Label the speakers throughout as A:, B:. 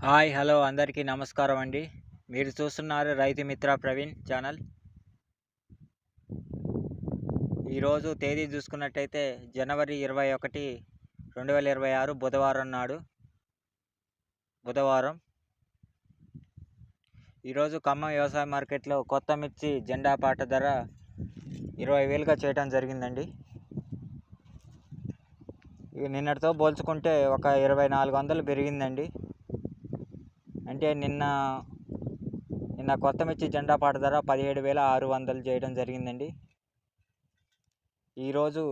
A: Hi hello అందరికీ నమస్కారం అండి. మీరు చూస్తున్నారు రైతు మిత్ర ప్రవీణ్ ఛానల్. ఈరోజు తేదీ చూసుకున్నట్టయితే జనవరి 21, 2026 బుధవారం. ఈరోజు ఖమ్మం వ్యవసాయ మార్కెట్లో కొత్త మిర్చి జెండా పాట ధర 20,000గా చేయడం జరిగిందండి. నిన్నటితో పోల్చుకుంటే ఒక 2,400 పెరిగిందండి. అంటే నిన్న కొత్త మిర్చి జెండా పాట ధర 17,600 చేయడం జరిగిందండి. ఈరోజు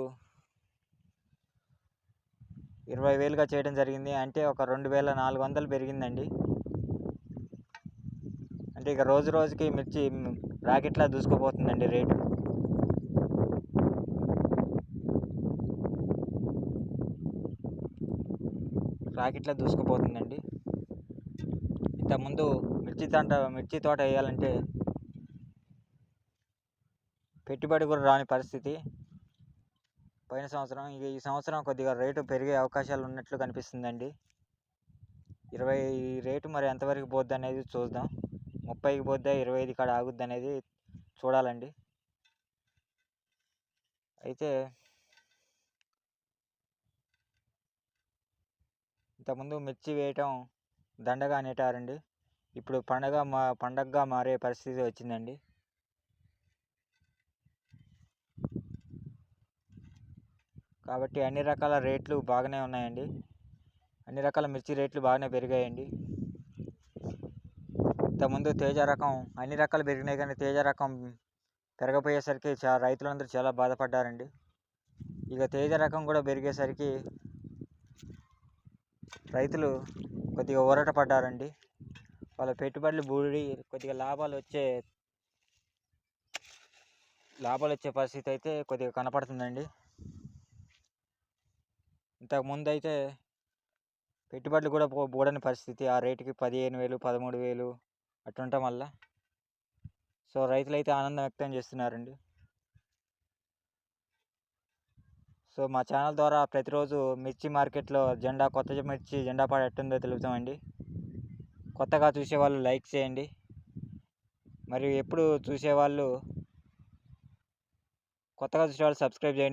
A: 20,000గా చేయడం జరిగింది. అంటే ఒక 2,400 పెరిగిందండి. అంటే ఇక రోజు రోజుకి మిర్చి రాకెట్లా దూసుకుపోతుందండి రేటు. రాకెట్లా దూసుకుపోతుందండి. ఇంతకుముందు మిర్చి తోట వేయాలంటే పెట్టుబడి కూడా రాని పరిస్థితి పోయిన సంవత్సరం. ఈ సంవత్సరం కొద్దిగా రేటు పెరిగే అవకాశాలు ఉన్నట్లు కనిపిస్తుందండి. 20 రేటు మరి ఎంతవరకు పోద్ది అనేది చూద్దాం. 30కి పోద్దా, 25 కాడ ఆగుద్ది అనేది చూడాలండి. అయితే ఇంతకుముందు మిర్చి వేయటం దండగా నెట్టారండి. ఇప్పుడు పండగగా మారే పరిస్థితి వచ్చిందండి. కాబట్టి అన్ని రకాల రేట్లు బాగానే ఉన్నాయండి. అన్ని రకాల మిర్చి రేట్లు బాగానే పెరిగాయండి. ఇంతకుముందు తేజ రకం అన్ని రకాలు పెరిగినాయి, కానీ తేజ రకం పెరగపోయేసరికి రైతులందరూ చాలా బాధపడ్డారండి. ఇక తేజ రకం కూడా పెరిగేసరికి రైతులు కొద్దిగా ఊరట పడ్డారండి. వాళ్ళ పెట్టుబడులు బూడి కొద్దిగా లాభాలు వచ్చే పరిస్థితి అయితే కొద్దిగా కనపడుతుందండి. ఇంతకుముందు అయితే పెట్టుబడులు కూడా బూడని పరిస్థితి. ఆ రేటుకి 15,000, 13,000 అట్లుండటం వల్ల సో రైతులైతే ఆనందం వ్యక్తం చేస్తున్నారండి. సో మా ఛానల్ ద్వారా ప్రతిరోజు మిర్చి మార్కెట్లో కొత్త మిర్చి జెండా పాట ఎట్టుందో తెలుపుతామండి. కొత్తగా చూసేవాళ్ళు లైక్ చేయండి. మరియు కొత్తగా చూసేవాళ్ళు సబ్స్క్రైబ్ చేయండి.